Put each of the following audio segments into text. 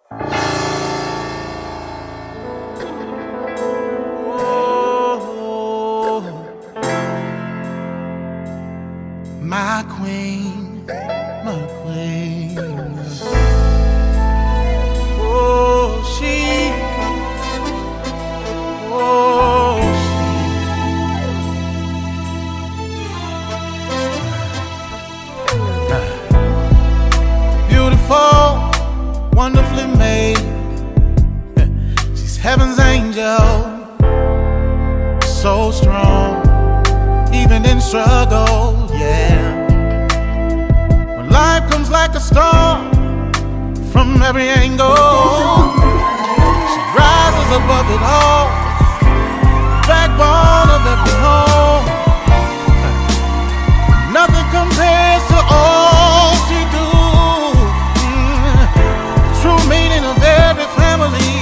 My queen, my queen. Oh, she. Oh, she. Beautiful, wonderfully made. She's heaven's angel. So strong, even in struggle, yeah. When life comes like a storm from every angle, she rises above it all, backbone of every home. Nothing compares to all she do. The true meaning of every family.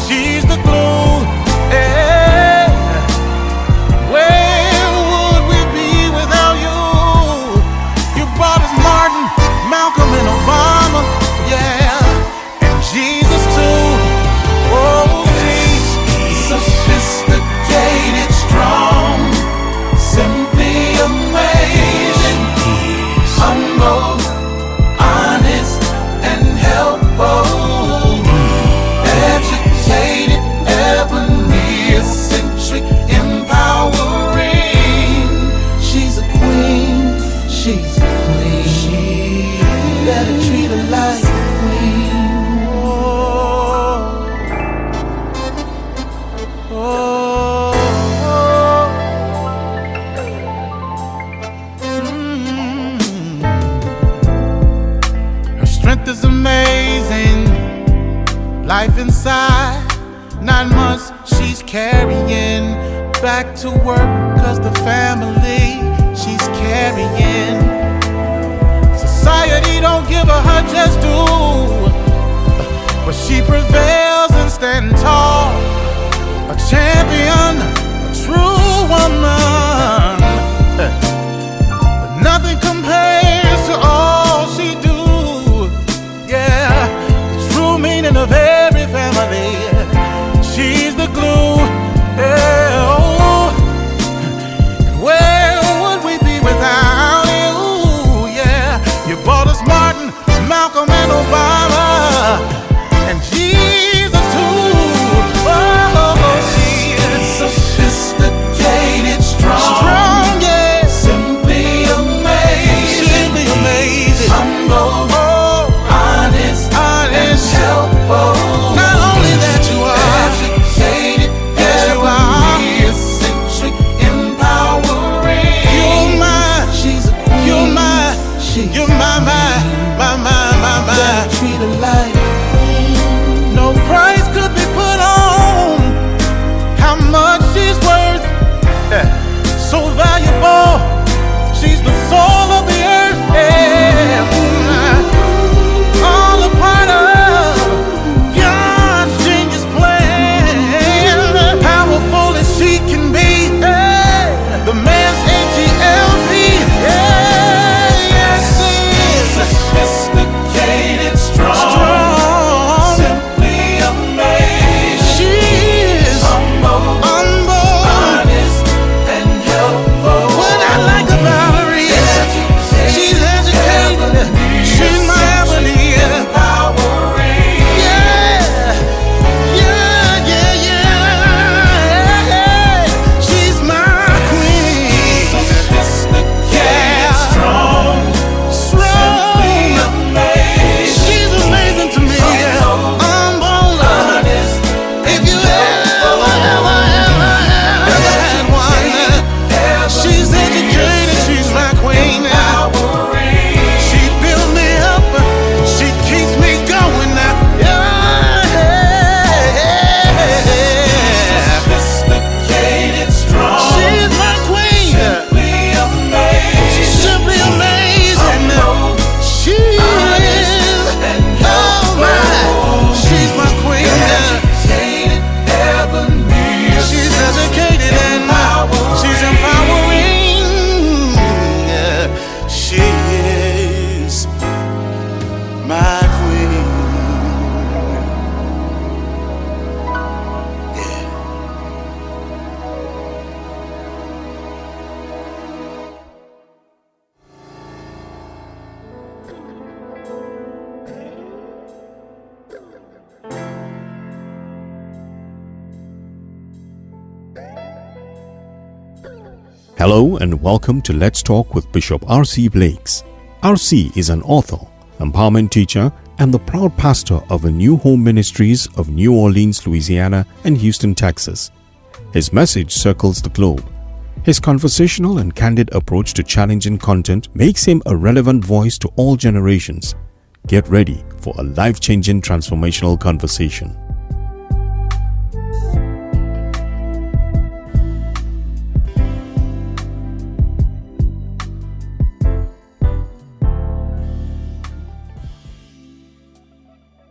She's the glue. Yeah. Where would we be without you? You brought us Martin, Malcolm, and Obama, yeah, and Jesus too. Oh, she's sophisticated, strong, simply amazing, humble, honest, and helpful, educated, ebony, eccentric, empowering. She's a queen, she's a queen. You better treat her like a queen. Oh, oh, Her strength is amazing. Life inside, 9 months she's carrying back to work, 'cause the family she's carrying. Society don't give her just due, but she prevails and stands tall. A champion, a true woman. But nothing compares to all she do. Yeah, the true meaning of every family. She's the glue. Yeah, oh. Where would we be without you? Yeah, you brought us Martin, Malcolm, and Obama, and Jesus too. Oh, she is sophisticated, strong, yeah, simply amazing, humble, honest, and helpful. Not only that you are educated, yes you are, eccentric, empowering. You're my, she's a queen. You're my, my. Hello and welcome to Let's Talk with Bishop R.C. Blakes. R.C. is an author, empowerment teacher, and the proud pastor of the New Home Ministries of New Orleans, Louisiana and Houston, Texas. His message circles the globe. His conversational and candid approach to challenging content makes him a relevant voice to all generations. Get ready for a life-changing transformational conversation.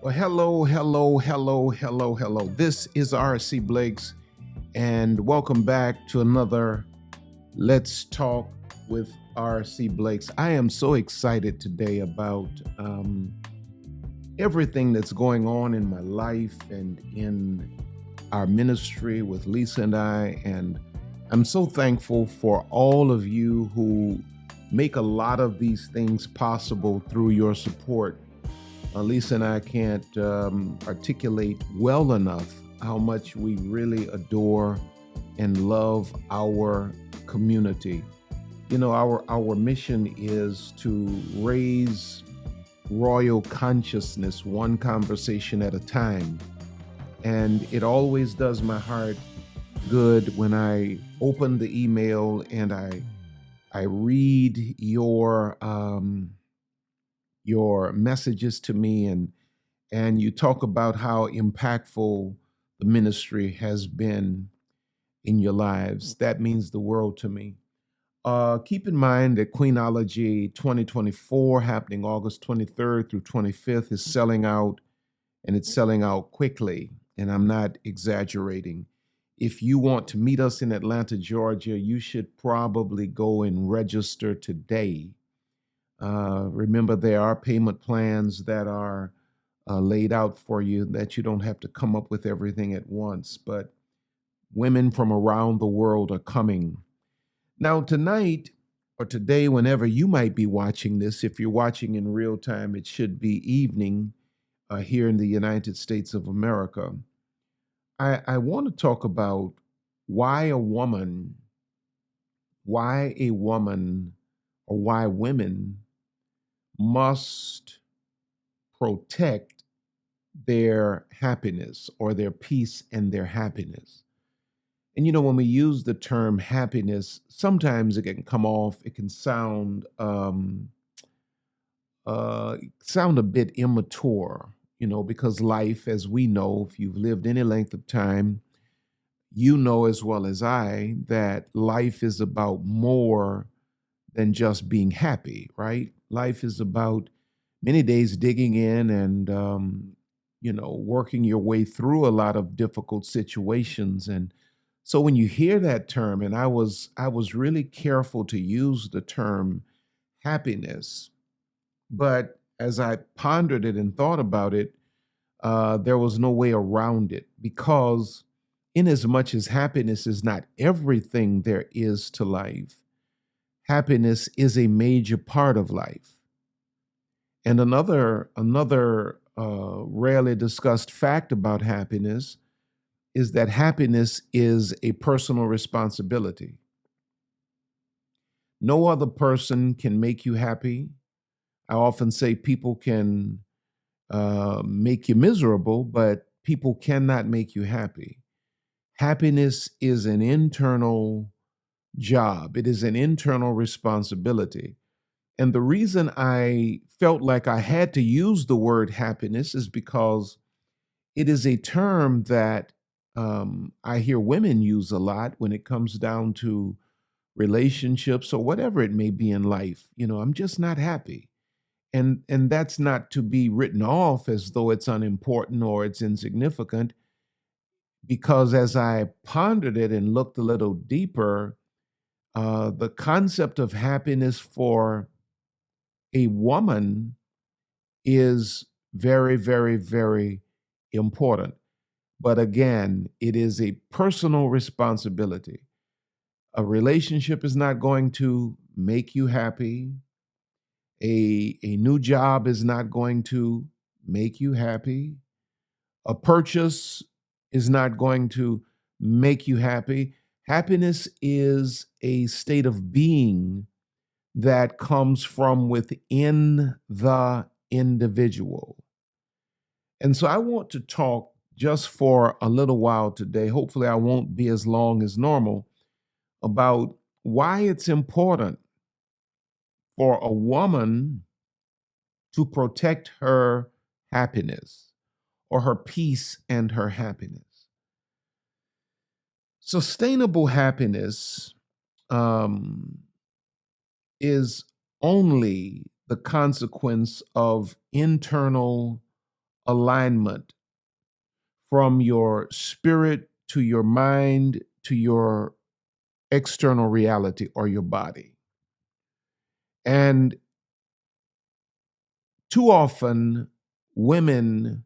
Well, hello. This is R.C. Blakes, and welcome back to another Let's Talk with R.C. Blakes. I am so excited today about everything that's going on in my life and in our ministry with Lisa and I, and I'm so thankful for all of you who make a lot of these things possible through your support. Lisa and I can't articulate well enough how much we really adore and love our community. You know, our mission is to raise royal consciousness one conversation at a time. And it always does my heart good when I open the email and I read your messages to me and you talk about how impactful the ministry has been in your lives. That means the world to me. Keep in mind that Queenology 2024, happening August 23rd through 25th, is selling out, and it's selling out quickly, and I'm not exaggerating. If you want to meet us in Atlanta, Georgia, you should probably go and register today. Remember, there are payment plans that are laid out for you that you don't have to come up with everything at once, but women from around the world are coming. Now, tonight or today, whenever you might be watching this, if you're watching in real time, it should be evening here in the United States of America. I want to talk about why a woman, or why women must protect their happiness or their peace and their happiness. And you know, when we use the term happiness, sometimes it can come off, it can sound a bit immature, you know, because life, as we know, if you've lived any length of time, you know as well as I that life is about more than just being happy, right? Life is about many days digging in and, working your way through a lot of difficult situations. And so when you hear that term, and I was really careful to use the term happiness, but as I pondered it and thought about it, there was no way around it, because in as much as happiness is not everything there is to life, happiness is a major part of life. And another rarely discussed fact about happiness is that happiness is a personal responsibility. No other person can make you happy. I often say people can make you miserable, but people cannot make you happy. Happiness is an internal job. It is an internal responsibility. And the reason I felt like I had to use the word happiness is because it is a term that I hear women use a lot when it comes down to relationships or whatever it may be in life. You know, I'm just not happy. And that's not to be written off as though it's unimportant or it's insignificant, because as I pondered it and looked a little deeper, the concept of happiness for a woman is very, very, very important. But again, it is a personal responsibility. A relationship is not going to make you happy. A new job is not going to make you happy. A purchase is not going to make you happy. Happiness is a state of being that comes from within the individual. And so I want to talk just for a little while today. Hopefully, I won't be as long as normal, about why it's important for a woman to protect her happiness, or her peace and her happiness. Sustainable happiness is only the consequence of internal alignment from your spirit to your mind to your external reality or your body. And too often, women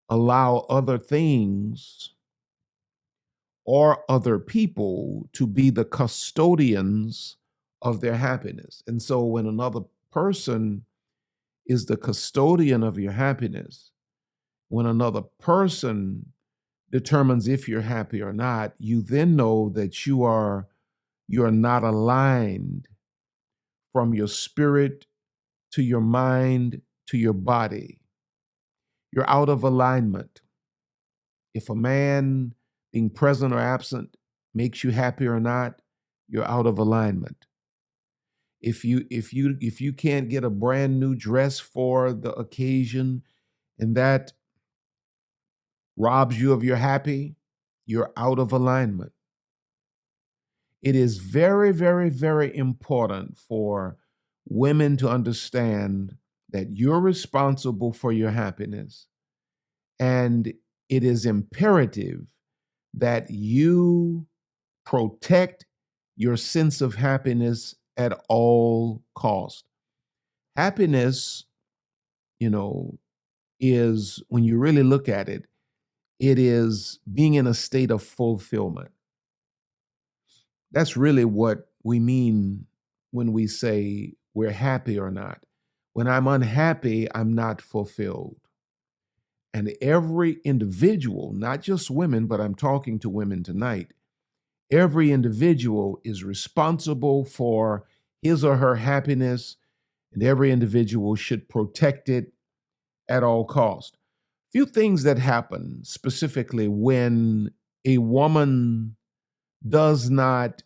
allow other things or other people to be the custodians of their happiness. And so when another person is the custodian of your happiness, when another person determines if you're happy or not, you then know that you're not aligned from your spirit to your mind to your body. You're out of alignment. If a man being present or absent makes you happy or not, you're out of alignment. If you can't get a brand new dress for the occasion and that robs you of your happy, you're out of alignment. It is very, very, very important for women to understand that you're responsible for your happiness, and it is imperative that you protect your sense of happiness at all costs. Happiness, is, when you really look at it, it is being in a state of fulfillment. That's really what we mean when we say we're happy or not. When I'm unhappy, I'm not fulfilled. And every individual, not just women, but I'm talking to women tonight, every individual is responsible for his or her happiness, and every individual should protect it at all costs. Few things that happen specifically when a woman does not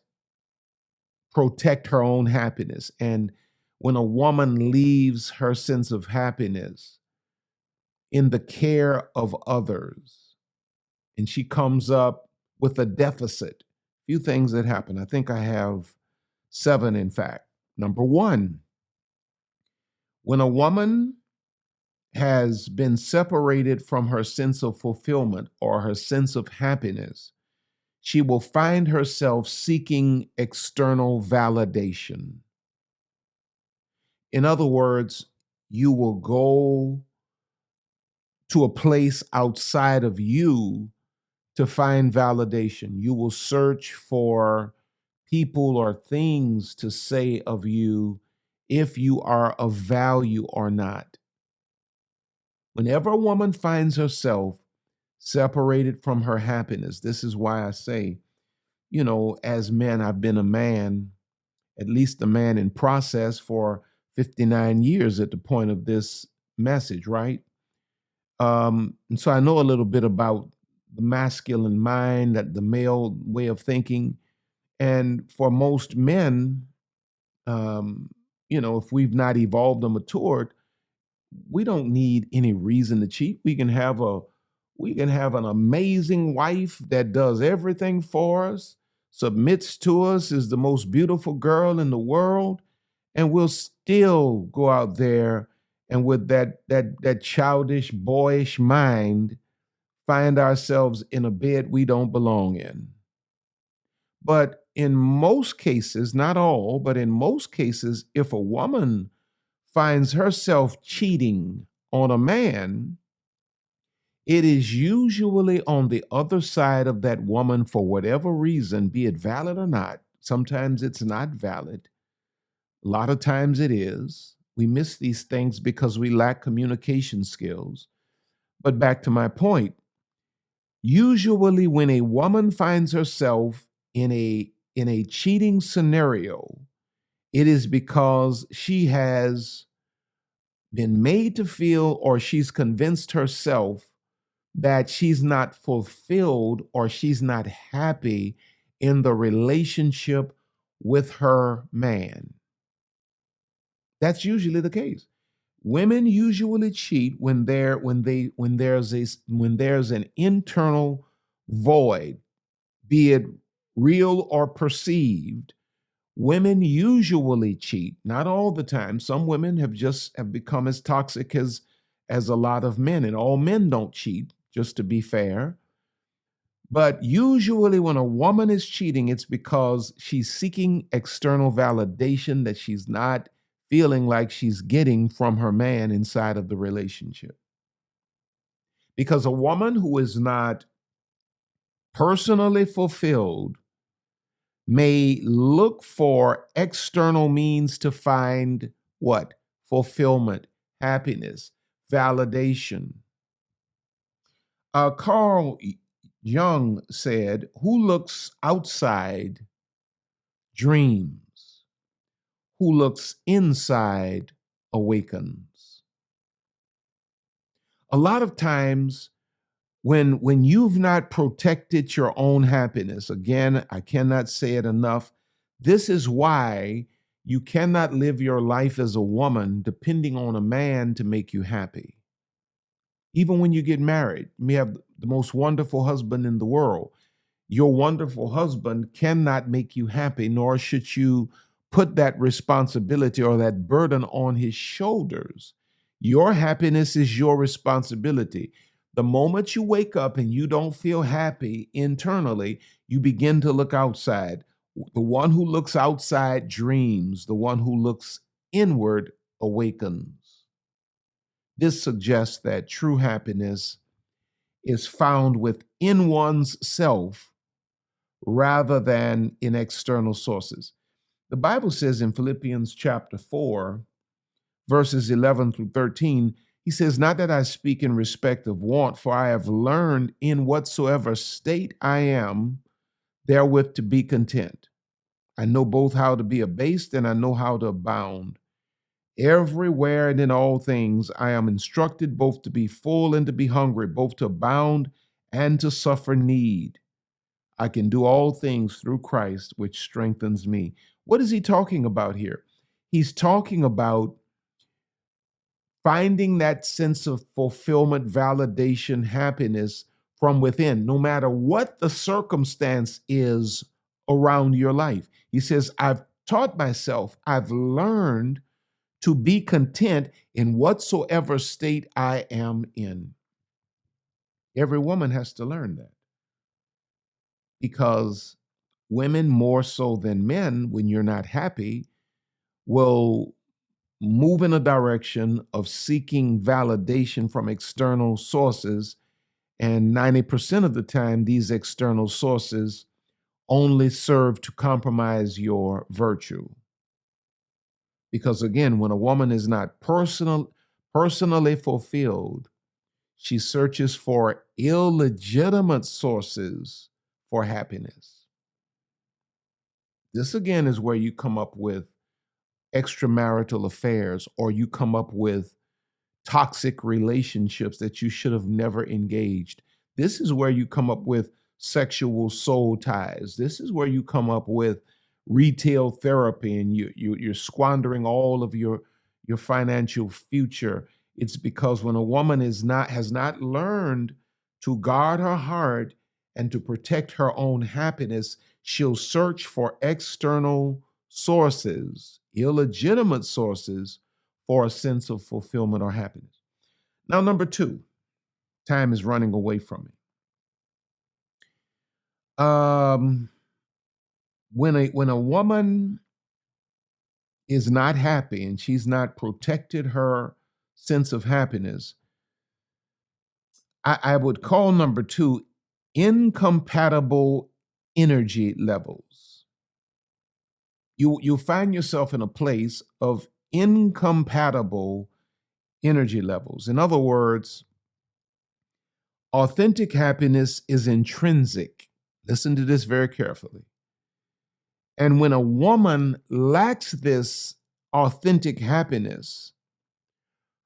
protect her own happiness, and when a woman leaves her sense of happiness in the care of others, and she comes up with a deficit. Few things that happen. I think I have 7, in fact. Number 1, when a woman has been separated from her sense of fulfillment or her sense of happiness, she will find herself seeking external validation. In other words, you will go to a place outside of you to find validation. You will search for people or things to say of you if you are of value or not. Whenever a woman finds herself separated from her happiness, this is why I say, as men, I've been a man, at least a man in process, for 59 years at the point of this message, right? And so I know a little bit about the masculine mind, that the male way of thinking. And for most men, if we've not evolved or matured, we don't need any reason to cheat. We can have an amazing wife that does everything for us, submits to us, is the most beautiful girl in the world, and we'll still go out there and with that childish, boyish mind, find ourselves in a bed we don't belong in. But in most cases, not all, but in most cases, if a woman finds herself cheating on a man, it is usually on the other side of that woman for whatever reason, be it valid or not. Sometimes it's not valid. A lot of times it is. We miss these things because we lack communication skills. But back to my point, usually when a woman finds herself in a cheating scenario, it is because she has been made to feel, or she's convinced herself that she's not fulfilled or she's not happy in the relationship with her man. That's usually the case. Women usually cheat when there's an internal void, be it real or perceived. Women usually cheat, not all the time. Some women have become as toxic as a lot of men, and all men don't cheat, just to be fair. But usually when a woman is cheating, it's because she's seeking external validation that she's not feeling like she's getting from her man inside of the relationship. Because a woman who is not personally fulfilled may look for external means to find what? Fulfillment, happiness, validation. Carl Jung said, "Who looks outside dreams, who looks inside awakens." A lot of times when you've not protected your own happiness, again, I cannot say it enough, this is why you cannot live your life as a woman depending on a man to make you happy. Even when you get married, you may have the most wonderful husband in the world. Your wonderful husband cannot make you happy, nor should you put that responsibility or that burden on his shoulders. Your happiness is your responsibility. The moment you wake up and you don't feel happy internally, you begin to look outside. The one who looks outside dreams. The one who looks inward awakens. This suggests that true happiness is found within one's self rather than in external sources. The Bible says in Philippians chapter 4, verses 11 through 13, he says, "Not that I speak in respect of want, for I have learned in whatsoever state I am therewith to be content. I know both how to be abased and I know how to abound. Everywhere and in all things I am instructed both to be full and to be hungry, both to abound and to suffer need. I can do all things through Christ, which strengthens me." What is he talking about here? He's talking about finding that sense of fulfillment, validation, happiness from within, no matter what the circumstance is around your life. He says, "I've taught myself, I've learned to be content in whatsoever state I am in." Every woman has to learn that, because women, more so than men, when you're not happy, will move in a direction of seeking validation from external sources. And 90% of the time, these external sources only serve to compromise your virtue. Because again, when a woman is not personally fulfilled, she searches for illegitimate sources for happiness. This again is where you come up with extramarital affairs, or you come up with toxic relationships that you should have never engaged. This is where you come up with sexual soul ties. This is where you come up with retail therapy, and you're squandering all of your financial future. It's because when a woman has not learned to guard her heart and to protect her own happiness, she'll search for external sources, illegitimate sources, for a sense of fulfillment or happiness. Now, number two, time is running away from me. When a woman is not happy and she's not protected her sense of happiness, I would call number two incompatible energy levels. You find yourself in a place of incompatible energy levels. In other words, authentic happiness is intrinsic. Listen to this very carefully. And when a woman lacks this authentic happiness,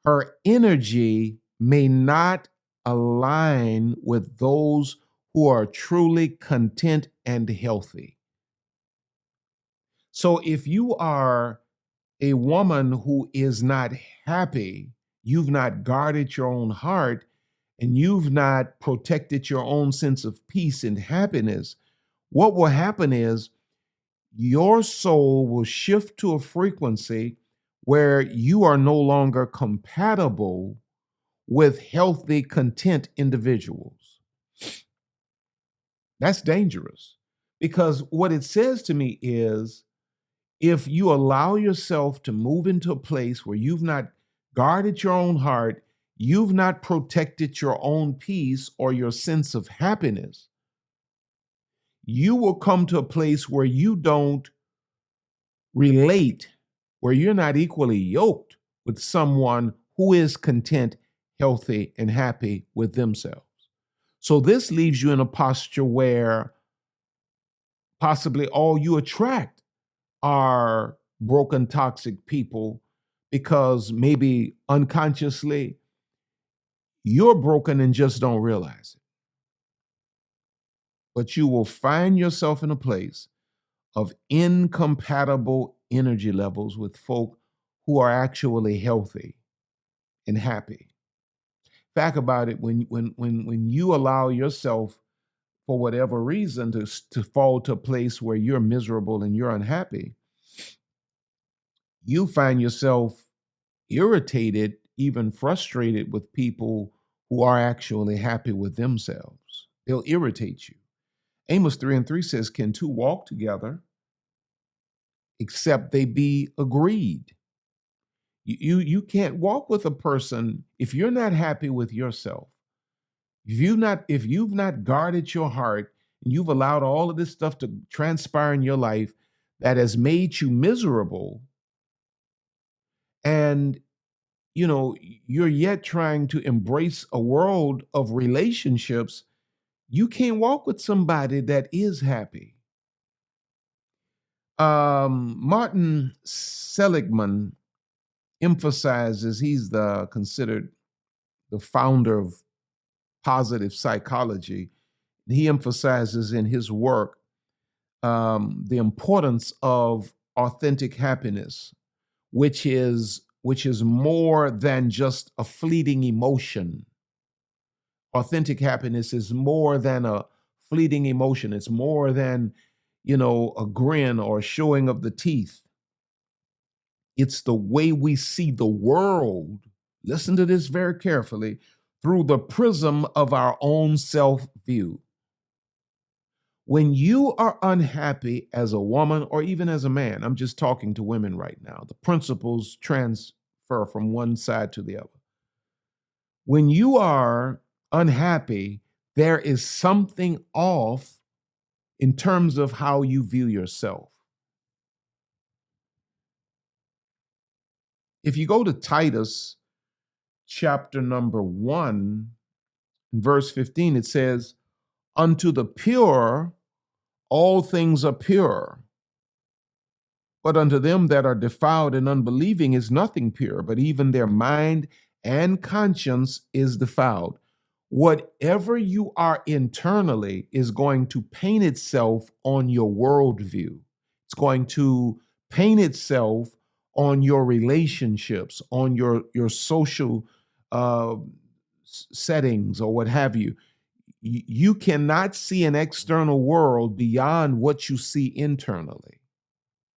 her energy may not align with those who are truly content and healthy. So if you are a woman who is not happy, you've not guarded your own heart, and you've not protected your own sense of peace and happiness, what will happen is your soul will shift to a frequency where you are no longer compatible with healthy, content individuals. That's dangerous, because what it says to me is if you allow yourself to move into a place where you've not guarded your own heart, you've not protected your own peace or your sense of happiness, you will come to a place where you don't relate, where you're not equally yoked with someone who is content, healthy, and happy with themselves. So this leaves you in a posture where possibly all you attract are broken, toxic people, because maybe unconsciously you're broken and just don't realize it. But you will find yourself in a place of incompatible energy levels with folk who are actually healthy and happy. Fact about it, when you allow yourself, for whatever reason, to fall to a place where you're miserable and you're unhappy, you find yourself irritated, even frustrated with people who are actually happy with themselves. They'll irritate you. Amos 3:3 says, "Can two walk together except they be agreed?" You can't walk with a person if you're not happy with yourself. If you've not guarded your heart, and you've allowed all of this stuff to transpire in your life that has made you miserable, and you're yet trying to embrace a world of relationships, you can't walk with somebody that is happy. Martin Seligman emphasizes, he's considered the founder of positive psychology. He emphasizes in his work the importance of authentic happiness, which is more than just a fleeting emotion. Authentic happiness is more than a fleeting emotion. It's more than, a grin or a showing of the teeth. It's the way we see the world. Listen to this very carefully, through the prism of our own self-view. When you are unhappy as a woman or even as a man, I'm just talking to women right now, the principles transfer from one side to the other. When you are unhappy, there is something off in terms of how you view yourself. If you go to Titus chapter number 1, verse 15, it says, "Unto the pure all things are pure, but unto them that are defiled and unbelieving is nothing pure, but even their mind and conscience is defiled." Whatever you are internally is going to paint itself on your worldview. It's going to paint itself on your relationships, on your social settings or what have you. You cannot see an external world beyond what you see internally.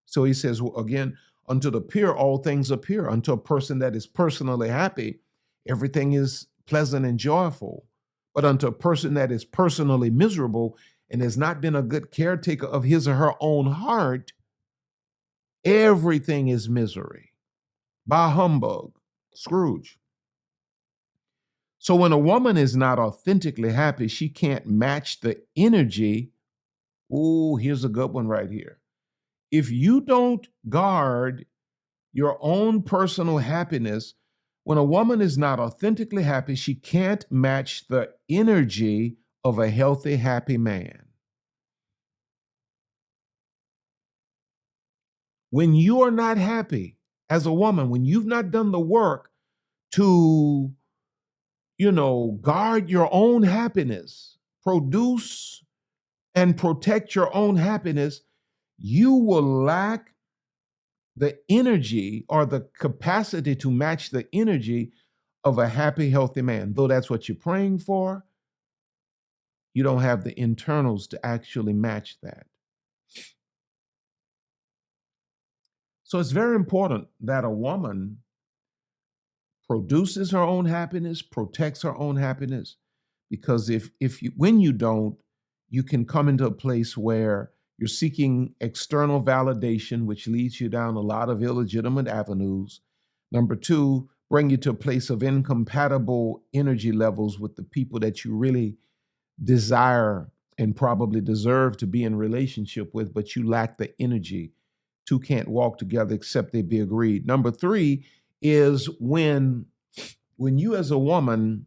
So he says, again, unto the pure, all things are pure. Unto a person that is personally happy, everything is pleasant and joyful. But unto a person that is personally miserable and has not been a good caretaker of his or her own heart, everything is misery. Bah humbug, Scrooge. So when a woman is not authentically happy, she can't match the energy. Oh, here's a good one right here. If you don't guard your own personal happiness, when a woman is not authentically happy, she can't match the energy of a healthy, happy man. When you are not happy as a woman, when you've not done the work to, guard your own happiness, produce and protect your own happiness, you will lack the energy or the capacity to match the energy of a happy, healthy man. Though that's what you're praying for, you don't have the internals to actually match that. So it's very important that a woman produces her own happiness, protects her own happiness, because when you don't, you can come into a place where you're seeking external validation, which leads you down a lot of illegitimate avenues. Number two, bring you to a place of incompatible energy levels with the people that you really desire and probably deserve to be in relationship with, but you lack the energy. Two can't walk together except they be agreed. Number three is when you as a woman,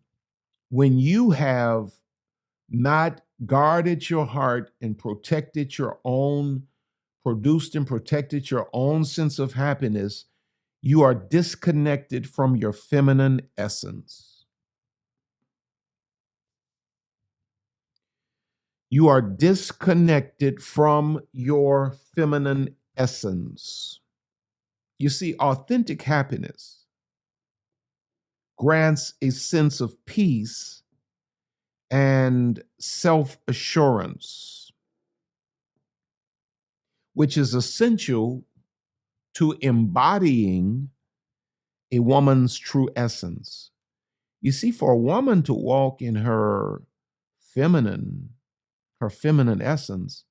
when you have not guarded your heart and protected your own, produced and protected your own sense of happiness, you are disconnected from your feminine essence. You are disconnected from your feminine essence. You see, authentic happiness grants a sense of peace and self-assurance, which is essential to embodying a woman's true essence. You see, for a woman to walk in her feminine essence,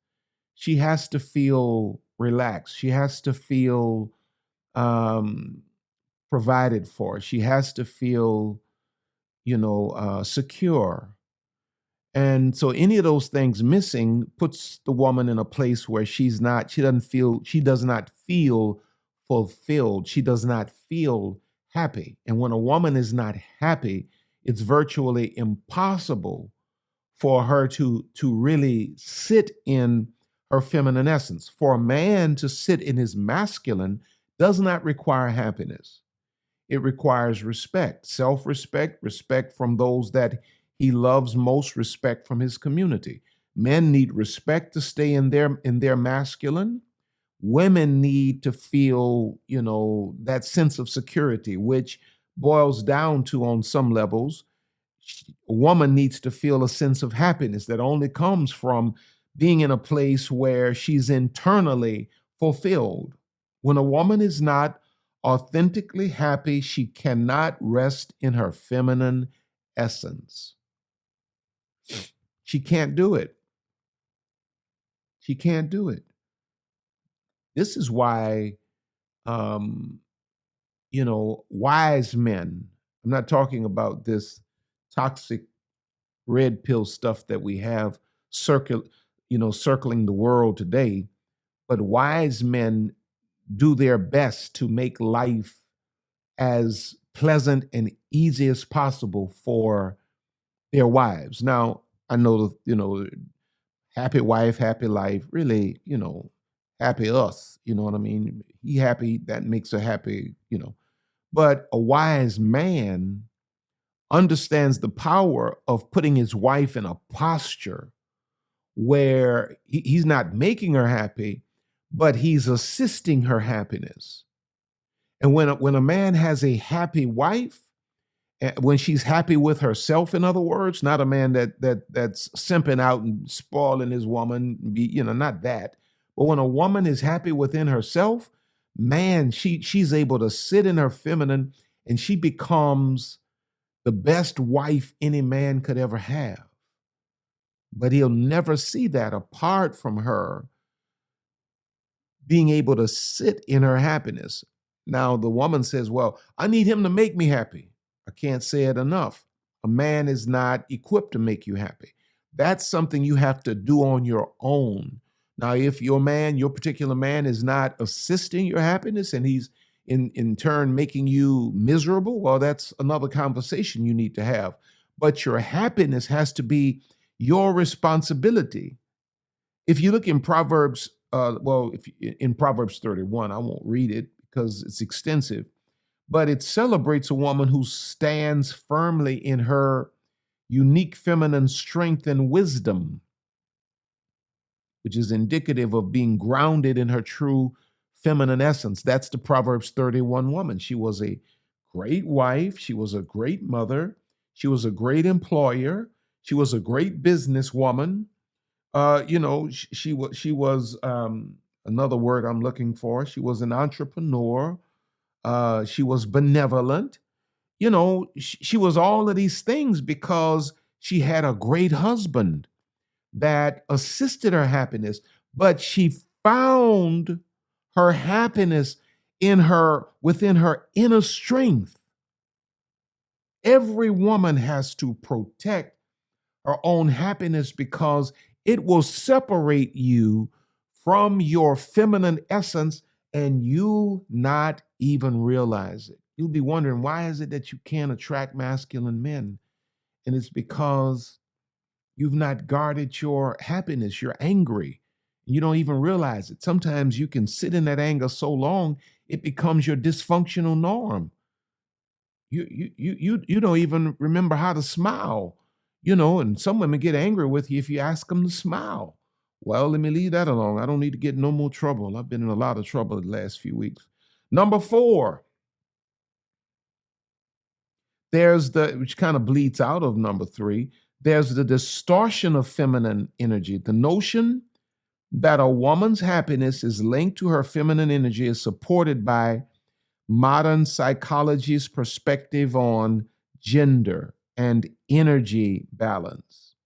she has to feel relaxed. She has to feel provided for. She has to feel, secure. And so any of those things missing puts the woman in a place where she does not feel fulfilled. She does not feel happy. And when a woman is not happy, it's virtually impossible for her to really sit in her feminine essence. For a man to sit in his masculine does not require happiness. It requires respect, self-respect, respect from those that he loves most, respect from his community. Men need respect to stay in their masculine. Women need to feel, that sense of security, which boils down to, on some levels, a woman needs to feel a sense of happiness that only comes from being in a place where she's internally fulfilled. When a woman is not authentically happy, she cannot rest in her feminine essence. She can't do it. She can't do it. This is why, wise men, I'm not talking about this toxic red pill stuff that we have circling the world today, but wise men do their best to make life as pleasant and easy as possible for their wives. Now, I know, happy wife, happy life, really, happy us, you know what I mean? He happy, that makes her happy, But a wise man understands the power of putting his wife in a posture where he's not making her happy, but he's assisting her happiness. And when a man has a happy wife, when she's happy with herself, in other words, not a man that's simping out and spoiling his woman, not that. But when a woman is happy within herself, man, she's able to sit in her feminine, and she becomes the best wife any man could ever have. But he'll never see that apart from her being able to sit in her happiness. Now, the woman says, well, I need him to make me happy. I can't say it enough. A man is not equipped to make you happy. That's something you have to do on your own. Now, if your particular man is not assisting your happiness and he's in turn making you miserable, well, that's another conversation you need to have. But your happiness has to be your responsibility. If you look in Proverbs well, if in Proverbs 31, I won't read it because it's extensive, but it celebrates a woman who stands firmly in her unique feminine strength and wisdom, which is indicative of being grounded in her true feminine essence. That's the Proverbs 31 woman. She was a great wife. She was a great mother. She was a great employer. She was a great businesswoman. She was another word I'm looking for. She was an entrepreneur. She was benevolent. She was all of these things because she had a great husband that assisted her happiness, but she found her happiness within her inner strength. Every woman has to protect her own happiness because it will separate you from your feminine essence and you not even realize it. You'll be wondering, why is it that you can't attract masculine men? And it's because you've not guarded your happiness. You're angry. You don't even realize it. Sometimes you can sit in that anger so long, it becomes your dysfunctional norm. You don't even remember how to smile, and some women get angry with you if you ask them to smile. Well, let me leave that alone. I don't need to get no more trouble. I've been in a lot of trouble the last few weeks. Number 4, which kind of bleeds out of number 3, there's the distortion of feminine energy. The notion that a woman's happiness is linked to her feminine energy is supported by modern psychology's perspective on gender and energy balance.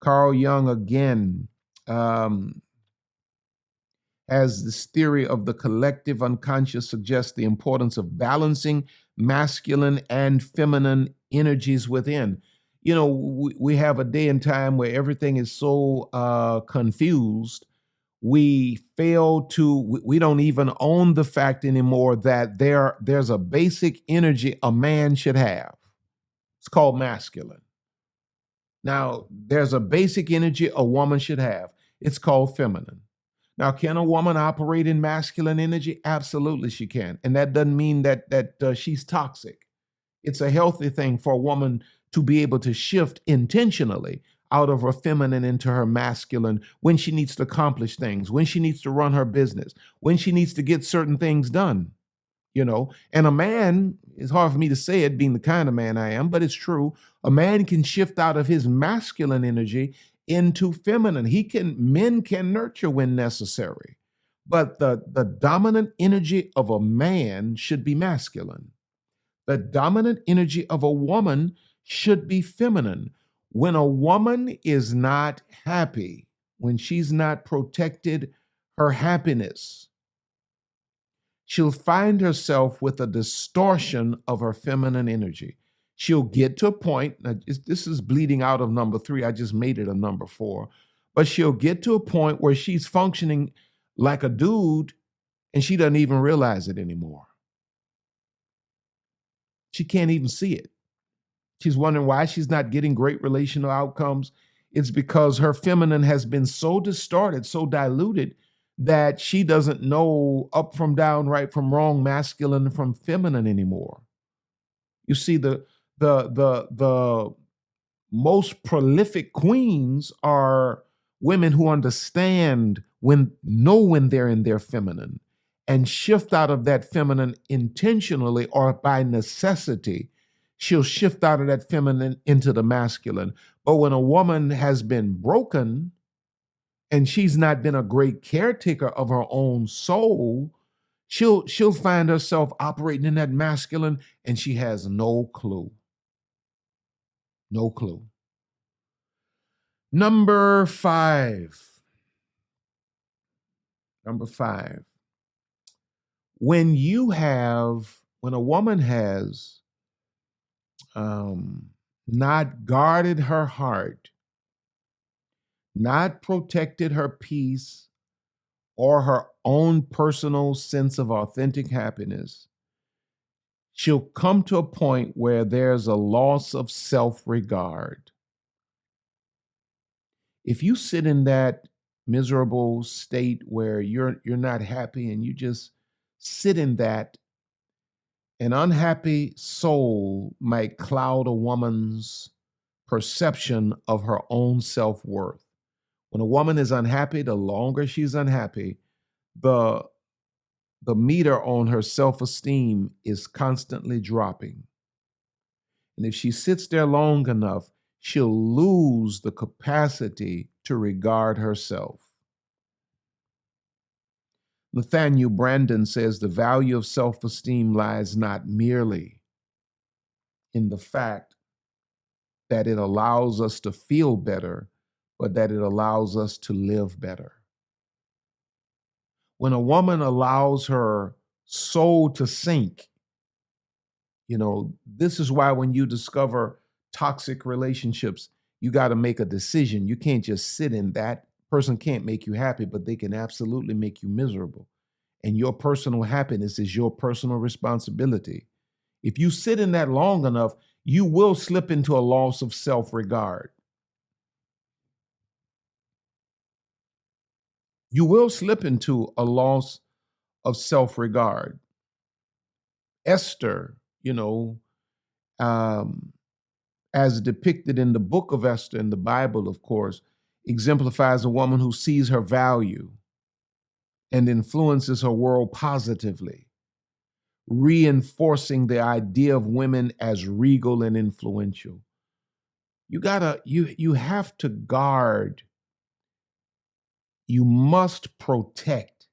Carl Jung, again, as this theory of the collective unconscious suggests the importance of balancing masculine and feminine energies within. We have a day and time where everything is so confused. We don't even own the fact anymore that there's a basic energy a man should have. It's called masculine. Now, there's a basic energy a woman should have. It's called feminine. Now, can a woman operate in masculine energy? Absolutely, she can. And that doesn't mean that she's toxic. It's a healthy thing for a woman to be able to shift intentionally out of her feminine into her masculine when she needs to accomplish things, when she needs to run her business, when she needs to get certain things done. And a man, it's hard for me to say it being the kind of man I am, but it's true. A man can shift out of his masculine energy into feminine. Men can nurture when necessary, but the dominant energy of a man should be masculine. The dominant energy of a woman should be feminine. When a woman is not happy, when she's not protected her happiness, she'll find herself with a distortion of her feminine energy. She'll get to a point, now this is bleeding out of number 3, I just made it a number 4, but she'll get to a point where she's functioning like a dude and she doesn't even realize it anymore. She can't even see it. She's wondering why she's not getting great relational outcomes. It's because her feminine has been so distorted, so diluted, that she doesn't know up from down, right from wrong, masculine from feminine anymore. You see, the most prolific queens are women who know when they're in their feminine and shift out of that feminine intentionally or by necessity. She'll shift out of that feminine into the masculine. But when a woman has been broken and she's not been a great caretaker of her own soul, she'll find herself operating in that masculine and she has no clue. No clue. Number 5. When a woman has not guarded her heart, not protected her peace or her own personal sense of authentic happiness, she'll come to a point where there's a loss of self-regard. If you sit in that miserable state where you're not happy and you just sit in that, an unhappy soul might cloud a woman's perception of her own self-worth. When a woman is unhappy, the longer she's unhappy, the meter on her self-esteem is constantly dropping. And if she sits there long enough, she'll lose the capacity to regard herself. Nathaniel Brandon says the value of self-esteem lies not merely in the fact that it allows us to feel better, but that it allows us to live better. When a woman allows her soul to sink, this is why when you discover toxic relationships, you got to make a decision. You can't just sit in that. Person can't make you happy, but they can absolutely make you miserable. And your personal happiness is your personal responsibility. If you sit in that long enough, you will slip into a loss of self-regard. You will slip into a loss of self-regard. Esther, as depicted in the book of Esther in the Bible, of course, exemplifies a woman who sees her value and influences her world positively, reinforcing the idea of women as regal and influential. You have to guard, you must protect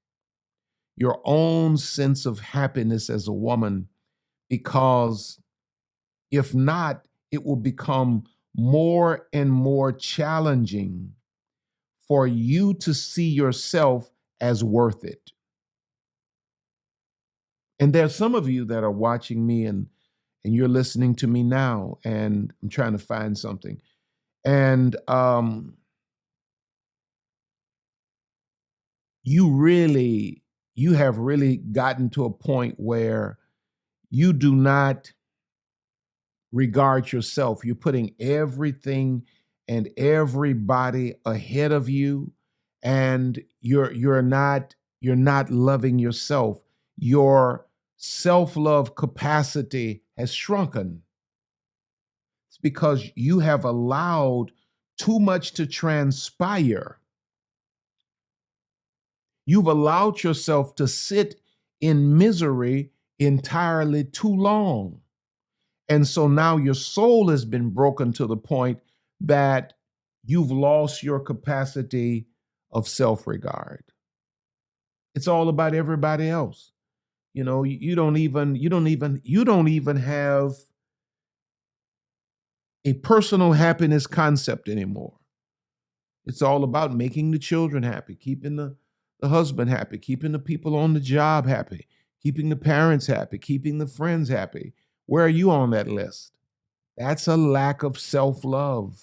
your own sense of happiness as a woman, because if not, it will become more and more challenging for you to see yourself as worth it. And there's some of you that are watching me and you're listening to me now, and I'm trying to find something. And you have really gotten to a point where you do not regard yourself. You're putting everything and everybody ahead of you, and you're not loving yourself. Your self-love capacity has shrunken. It's because you have allowed too much to transpire. You've allowed yourself to sit in misery entirely too long. And so now your soul has been broken to the point that you've lost your capacity of self-regard. It's all about everybody else. You don't even have a personal happiness concept anymore. It's all about making the children happy, keeping the husband happy, keeping the people on the job happy, keeping the parents happy, keeping the friends happy. Where are you on that list? That's a lack of self-love.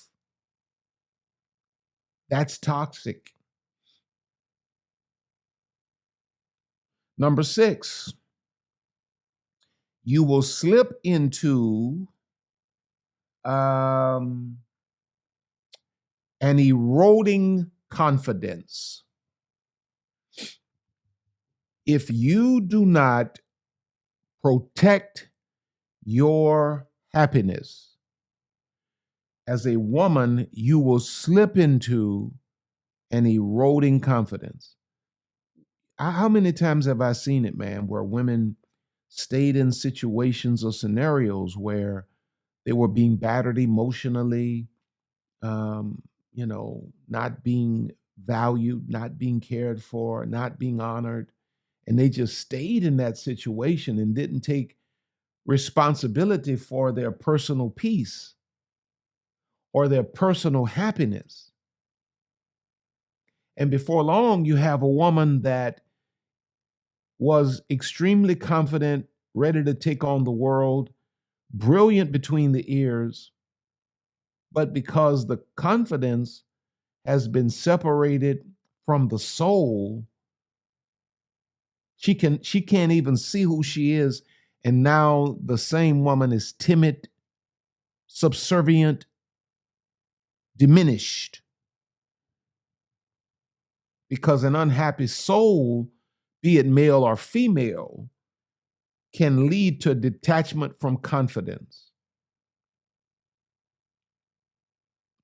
That's toxic. Number 6, you will slip into an eroding confidence. If you do not protect your happiness as a woman, you will slip into an eroding confidence. How many times have I seen it, man, where women stayed in situations or scenarios where they were being battered emotionally, not being valued, not being cared for, not being honored. And they just stayed in that situation and didn't take responsibility for their personal peace or their personal happiness. And before long, you have a woman that was extremely confident, ready to take on the world, brilliant between the ears, but because the confidence has been separated from the soul, she can't even see who she is. And now the same woman is timid, subservient, diminished. because an unhappy soul, be it male or female, can lead to detachment from confidence.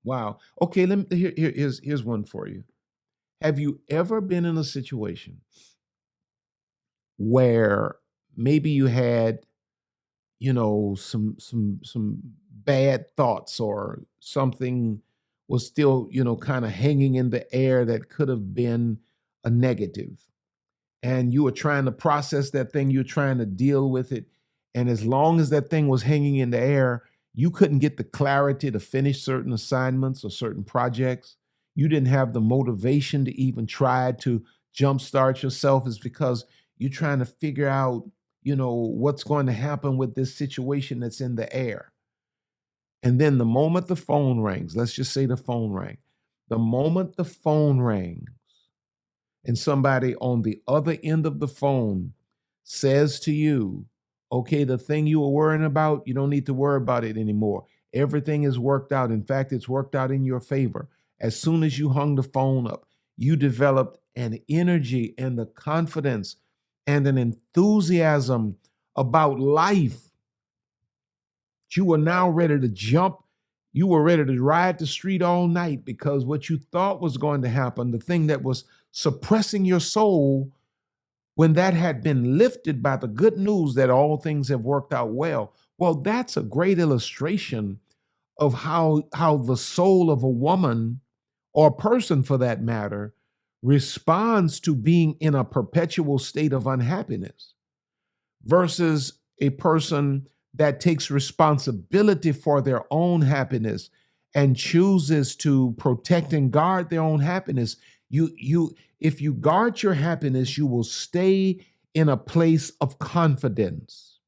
Wow. Okay, here's one for you. Have you ever been in a situation where maybe you had, some bad thoughts, or something was still, kind of hanging in the air that could have been a negative, and you were trying to process that thing, you're trying to deal with it, and as long as that thing was hanging in the air, you couldn't get the clarity to finish certain assignments or certain projects. You didn't have the motivation to even try to jumpstart yourself, is because you're trying to figure out, what's going to happen with this situation that's in the air. And then the moment the phone rings, let's just say the phone rang. The moment the phone rang, and somebody on the other end of the phone says to you, okay, the thing you were worrying about, you don't need to worry about it anymore. Everything is worked out. In fact, it's worked out in your favor. As soon as you hung the phone up, you developed an energy and the confidence and an enthusiasm about life. You were now ready to jump. You were ready to ride the street all night, because what you thought was going to happen, the thing that was suppressing your soul, when that had been lifted by the good news that all things have worked out well. Well, that's a great illustration of how the soul of a woman, or a person for that matter, responds to being in a perpetual state of unhappiness, versus a person that takes responsibility for their own happiness and chooses to protect and guard their own happiness. If you guard your happiness, you will stay in a place of confidence.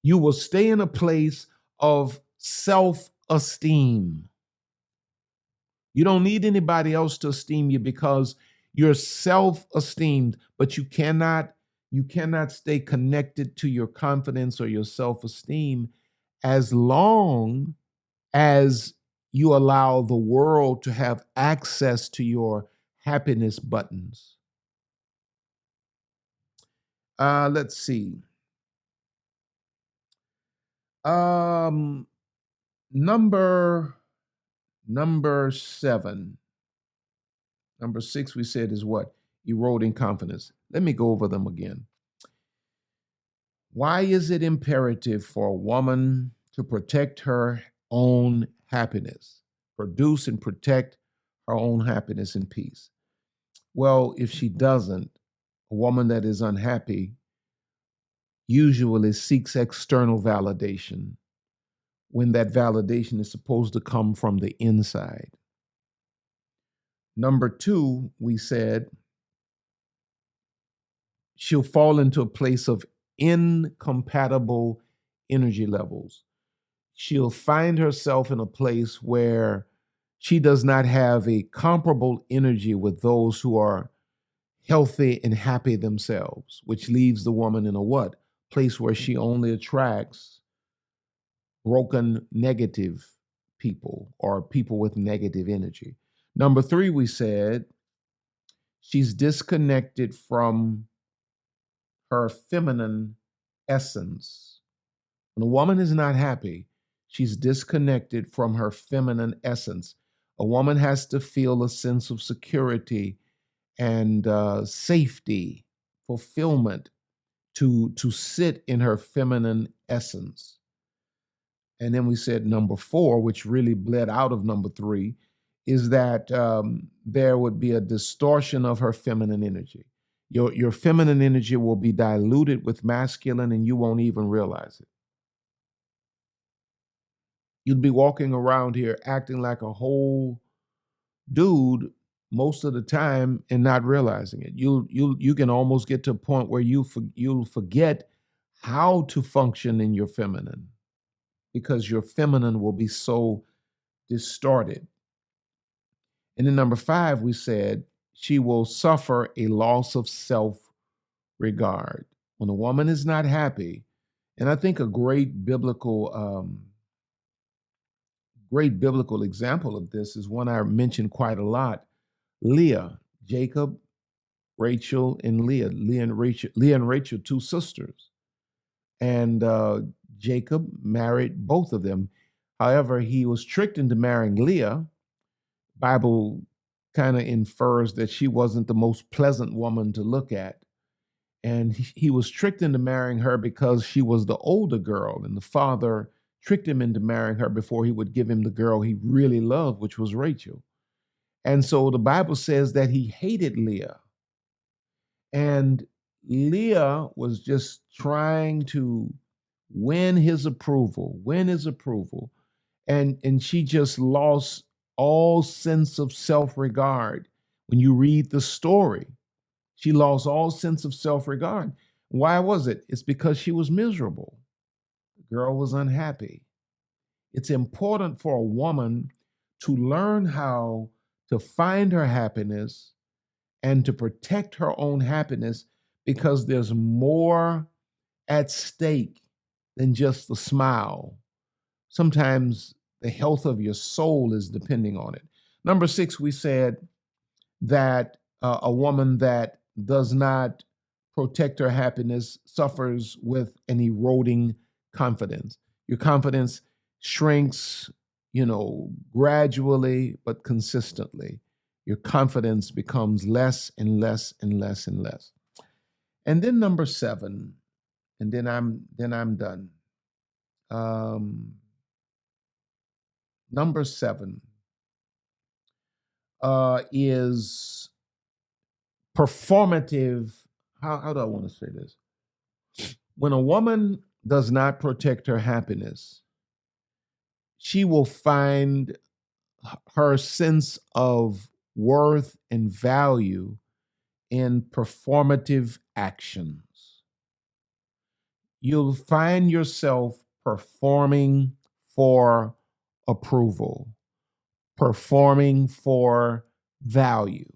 You will stay in a place of self-esteem. You don't need anybody else to esteem you, because you're self-esteemed, but you cannot stay connected to your confidence or your self-esteem as long as you allow the world to have access to your happiness buttons. Let's see. Number 7. Number 6 we said is what? Eroding confidence. Let me go over them again. Why is it imperative for a woman to protect her own happiness, produce and protect her own happiness and peace? Well, if she doesn't, a woman that is unhappy usually seeks external validation, when that validation is supposed to come from the inside. Number 2, we said she'll fall into a place of incompatible energy levels. She'll find herself in a place where she does not have a comparable energy with those who are healthy and happy themselves, which leaves the woman in a what? Place where she only attracts broken, negative people, or people with negative energy. Number 3, we said she's disconnected from her feminine essence. When a woman is not happy, she's disconnected from her feminine essence. A woman has to feel a sense of security and safety, fulfillment, to sit in her feminine essence. And then we said number 4, which really bled out of number 3, is that there would be a distortion of her feminine energy. Your feminine energy will be diluted with masculine, and you won't even realize it. You'd be walking around here acting like a whole dude most of the time and not realizing it. You can almost get to a point where you'll forget how to function in your feminine, because your feminine will be so distorted. And then number 5, we said she will suffer a loss of self-regard. When a woman is not happy, and I think a great biblical great biblical example of this is one I mentioned quite a lot. Leah, Jacob, Rachel, and Leah. Leah and Rachel, two sisters. And Jacob married both of them. However, he was tricked into marrying Leah. Bible kind of infers that she wasn't the most pleasant woman to look at. And he was tricked into marrying her because she was the older girl, and the father tricked him into marrying her before he would give him the girl he really loved, which was Rachel. And so the Bible says that he hated Leah. And Leah was just trying to win his approval. And she just lost all sense of self-regard. When you read the story, she lost all sense of self-regard. Why was it? It's because she was miserable. The girl was unhappy. It's important for a woman to learn how to find her happiness and to protect her own happiness, because there's more at stake than just the smile. Sometimes the health of your soul is depending on it. Number 6, we said that a woman that does not protect her happiness suffers with an eroding confidence. Your confidence shrinks, gradually but consistently. Your confidence becomes less and less and less and less. And then number 7, and then I'm done. Number 7 is performative. How do I want to say this? When a woman does not protect her happiness, she will find her sense of worth and value in performative actions. You'll find yourself performing for approval, performing for value,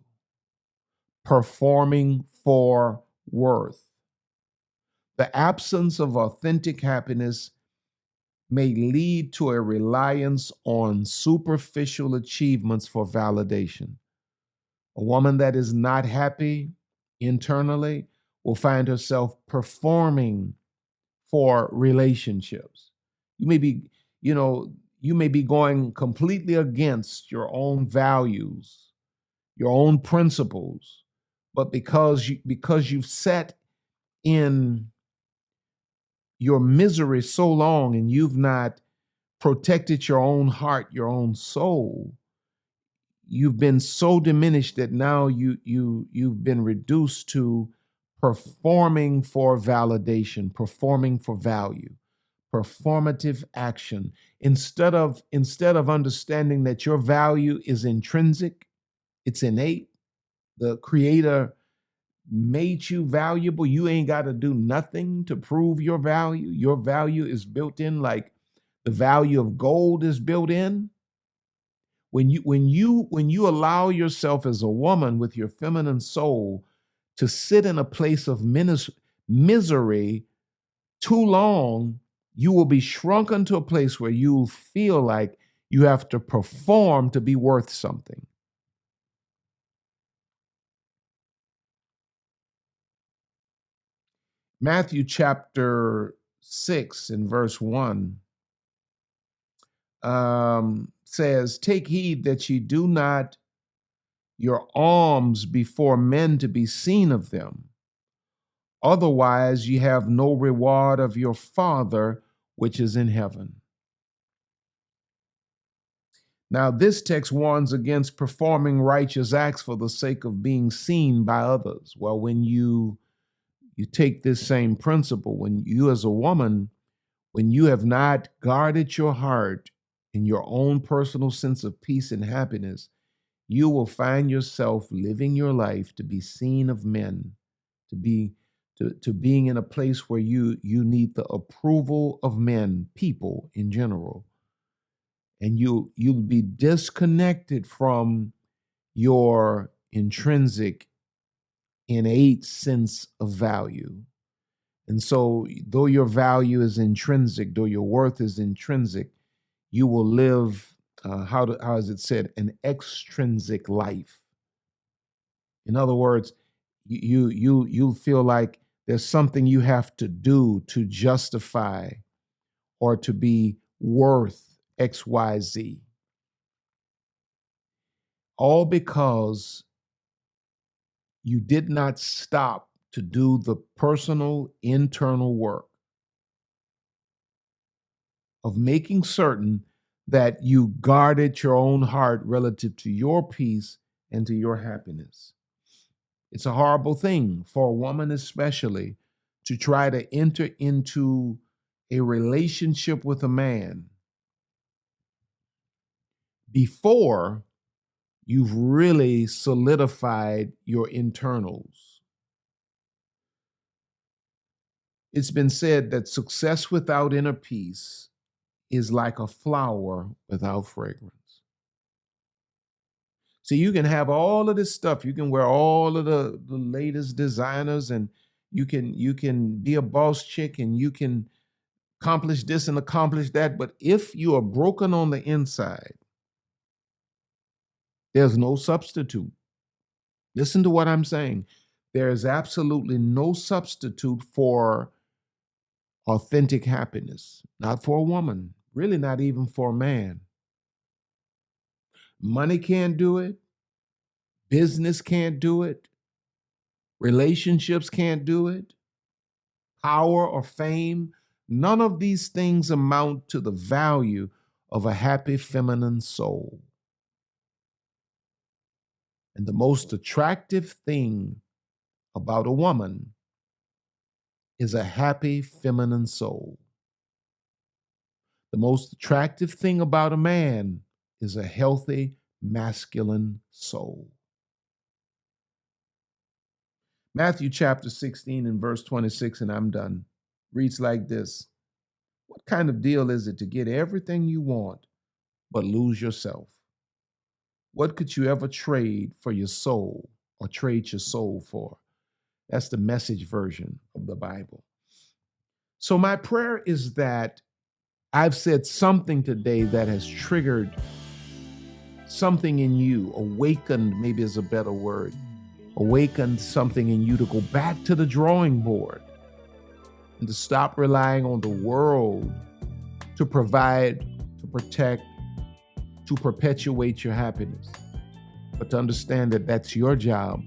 performing for worth. The absence of authentic happiness may lead to a reliance on superficial achievements for validation. A woman that is not happy internally will find herself performing for relationships. You may be going completely against your own values, your own principles, but because you've sat in your misery so long and you've not protected your own heart, your own soul, you've been so diminished that now you've been reduced to performing for validation, performing for value, performative action, instead of understanding that your value is intrinsic, it's innate. The Creator made you valuable. You ain't got to do nothing to prove your value. Your value is built in, like the value of gold is built in. When you allow yourself as a woman with your feminine soul to sit in a place of misery too long, you will be shrunken to a place where you feel like you have to perform to be worth something. Matthew chapter 6 and verse 1 says, "Take heed that ye do not your alms before men to be seen of them. Otherwise, ye have no reward of your Father which is in heaven." Now, this text warns against performing righteous acts for the sake of being seen by others. Well, when you take this same principle, when you as a woman, when you have not guarded your heart and your own personal sense of peace and happiness, you will find yourself living your life to be seen of men, to being in a place where you need the approval of men, people in general. And you'll be disconnected from your intrinsic, innate sense of value. And so, though your value is intrinsic, though your worth is intrinsic, you will live how is it said? An extrinsic life. In other words, you feel like there's something you have to do to justify or to be worth XYZ. All because you did not stop to do the personal internal work of making certain that you guarded your own heart relative to your peace and to your happiness. It's a horrible thing for a woman, especially, to try to enter into a relationship with a man before you've really solidified your internals. It's been said that success without inner peace is like a flower without fragrance. So you can have all of this stuff. You can wear all of the latest designers, and you can be a boss chick, and you can accomplish this and accomplish that. But if you are broken on the inside, there's no substitute. Listen to what I'm saying. There is absolutely no substitute for authentic happiness. Not for a woman, really not even for a man. Money can't do it. Business can't do it. Relationships can't do it. Power or fame, none of these things amount to the value of a happy feminine soul. And the most attractive thing about a woman is a happy feminine soul. The most attractive thing about a man is a healthy masculine soul. Matthew chapter 16 and verse 26, and I'm done, reads like this. What kind of deal is it to get everything you want but lose yourself? What could you ever trade for your soul or trade your soul for? That's the Message version of the Bible. So my prayer is that I've said something today that has triggered something in you, awakened, maybe is a better word, awakened something in you to go back to the drawing board and to stop relying on the world to provide, to protect, to perpetuate your happiness, but to understand that that's your job.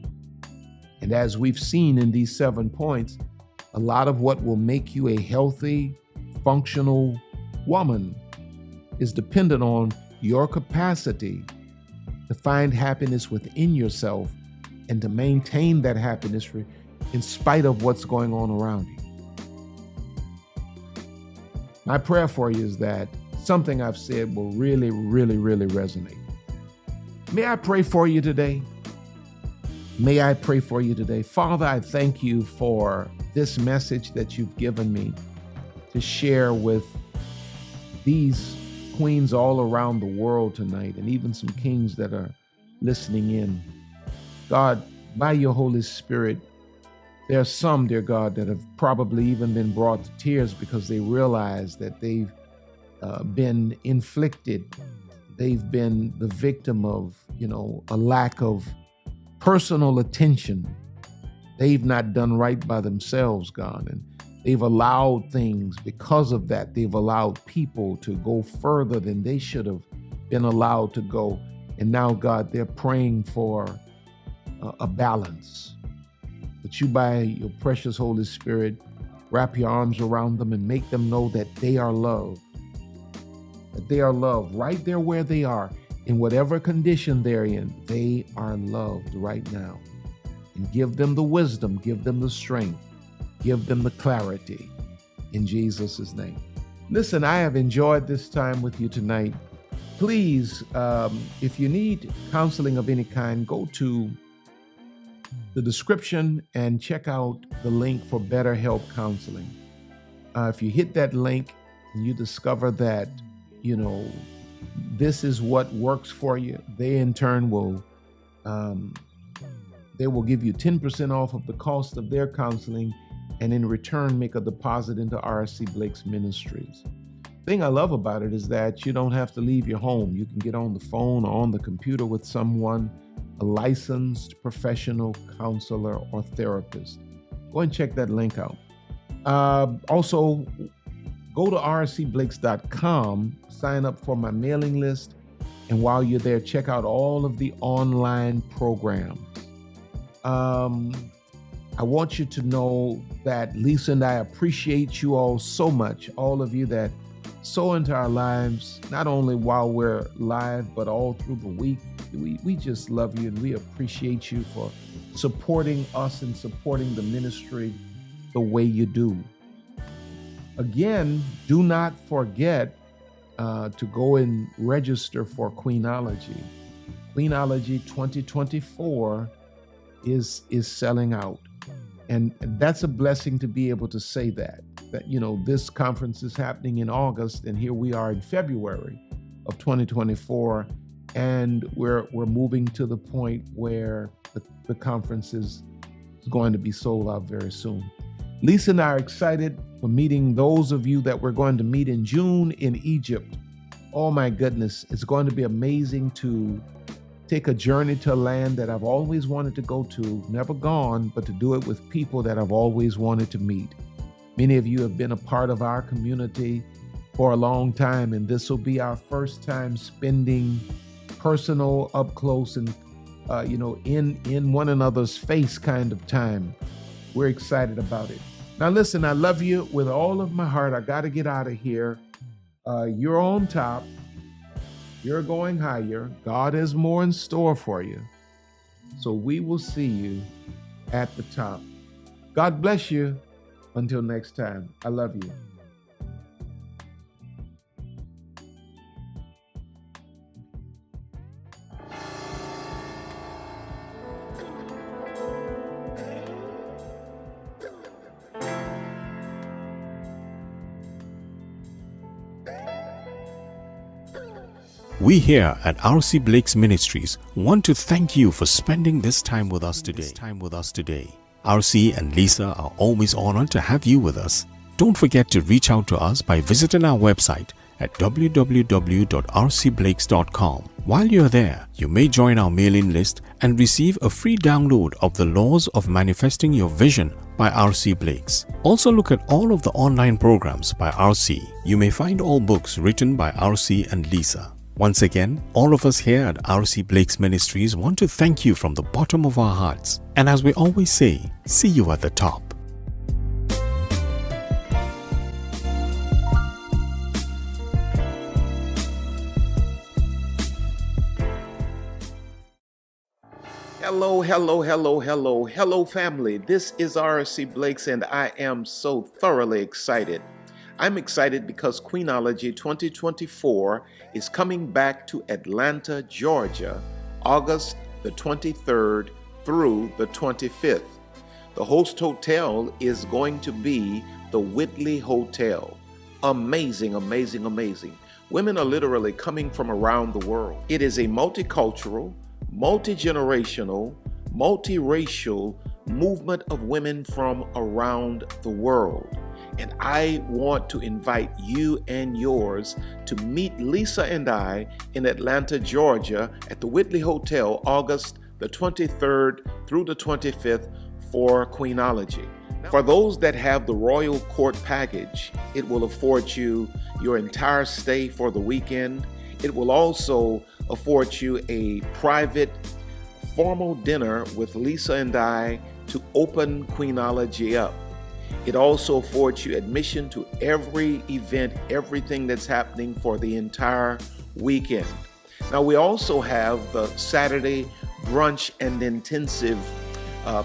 And as we've seen in these 7 points, a lot of what will make you a healthy, functional woman is dependent on your capacity to find happiness within yourself and to maintain that happiness in spite of what's going on around you. My prayer for you is that something I've said will really, really, really resonate. May I pray for you today? May I pray for you today? Father, I thank you for this message that you've given me to share with these queens all around the world tonight, and even some kings that are listening in. God, by your Holy Spirit, there are some, dear God, that have probably even been brought to tears because they realize that they've been inflicted. They've been the victim of, a lack of personal attention. They've not done right by themselves, God, and they've allowed things. Because of that, they've allowed people to go further than they should have been allowed to go. And now, God, they're praying for a balance. But you, by your precious Holy Spirit, wrap your arms around them and make them know that they are loved. That they are loved right there where they are. In whatever condition they're in, they are loved right now. And give them the wisdom, give them the strength, give them the clarity in Jesus' name. Listen, I have enjoyed this time with you tonight. Please, if you need counseling of any kind, go to the description and check out the link for BetterHelp Counseling. If you hit that link and you discover that, this is what works for you, they in turn will give you 10% off of the cost of their counseling, and in return make a deposit into RC Blake's Ministries. thing I love about it is that you don't have to leave your home. You can get on the phone or on the computer with someone, a licensed professional counselor or therapist. Go and check that link out. Also, go to rcblakes.com, sign up for my mailing list, and while you're there, check out all of the online programs. I want you to know that Lisa and I appreciate you all so much, all of you that sow into our lives, not only while we're live, but all through the week. We just love you and we appreciate you for supporting us and supporting the ministry the way you do. Again, do not forget to go and register for Queenology. Queenology 2024 is selling out. And that's a blessing to be able to say that, this conference is happening in August, and here we are in February of 2024, and we're moving to the point where the conference is going to be sold out very soon. Lisa and I are excited for meeting those of you that we're going to meet in June in Egypt. Oh my goodness, it's going to be amazing to take a journey to a land that I've always wanted to go to, never gone, but to do it with people that I've always wanted to meet. Many of you have been a part of our community for a long time, and this will be our first time spending personal, up close, and in one another's face kind of time. We're excited about it. Now listen, I love you with all of my heart. I got to get out of here. You're on top. You're going higher. God has more in store for you. So we will see you at the top. God bless you. Until next time, I love you. We here at RC Blakes Ministries want to thank you for spending this time with us today. RC and Lisa are always honored to have you with us. Don't forget to reach out to us by visiting our website at www.rcblakes.com. While you're there, you may join our mailing list and receive a free download of The Laws of Manifesting Your Vision by RC Blakes. Also look at all of the online programs by RC. You may find all books written by RC and Lisa. Once again, all of us here at RC Blakes Ministries want to thank you from the bottom of our hearts. And as we always say, see you at the top. Hello, family. This is RC Blakes, and I am so thoroughly excited. I'm excited because Queenology 2024 is coming back to Atlanta, Georgia, August the 23rd through the 25th. The host hotel is going to be the Whitley Hotel. Amazing. Women are literally coming from around the world. It is a multicultural, multi-generational, multiracial movement of women from around the world. And I want to invite you and yours to meet Lisa and I in Atlanta, Georgia at the Whitley Hotel, August the 23rd through the 25th for Queenology. For those that have the Royal Court package, it will afford you your entire stay for the weekend. It will also afford you a private, formal dinner with Lisa and I to open Queenology up. It also affords you admission to every event, everything that's happening for the entire weekend. Now, we also have the Saturday brunch and intensive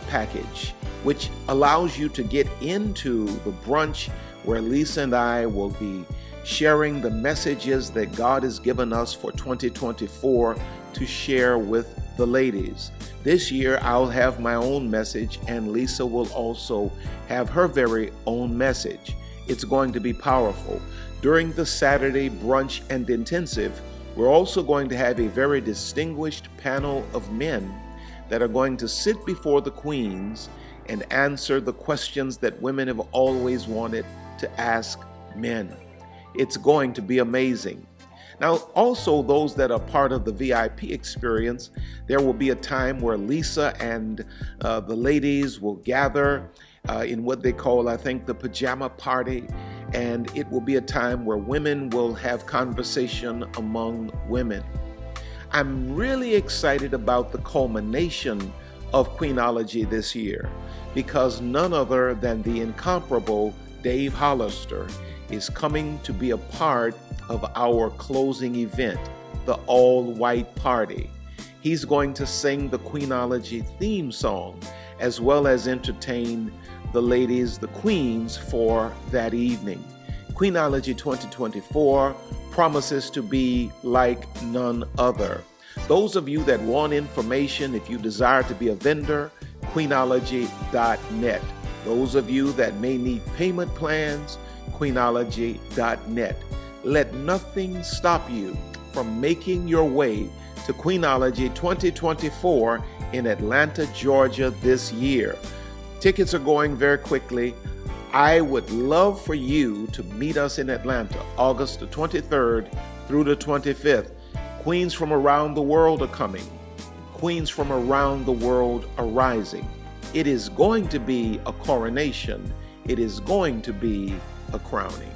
package, which allows you to get into the brunch where Lisa and I will be sharing the messages that God has given us for 2024 to share with the ladies. This year, I'll have my own message, and Lisa will also have her very own message. It's going to be powerful. During the Saturday brunch and intensive, we're also going to have a very distinguished panel of men that are going to sit before the queens and answer the questions that women have always wanted to ask men. It's going to be amazing. Now, also those that are part of the VIP experience, there will be a time where Lisa and the ladies will gather in what they call, I think, the pajama party. And it will be a time where women will have conversation among women. I'm really excited about the culmination of Queenology this year because none other than the incomparable Dave Hollister is coming to be a part of our closing event, the all-white party. He's going to sing the Queenology theme song as well as entertain the ladies, the queens, for that evening. Queenology 2024 promises to be like none other. Those of you that want information, if you desire to be a vendor, Queenology.net. Those of you that may need payment plans, Queenology.net. Let nothing stop you from making your way to Queenology 2024 in Atlanta, Georgia this year. Tickets are going very quickly. I would love for you to meet us in Atlanta, August the 23rd through the 25th. Queens from around the world are coming. Queens from around the world are rising. It is going to be a coronation. It is going to be a crowning.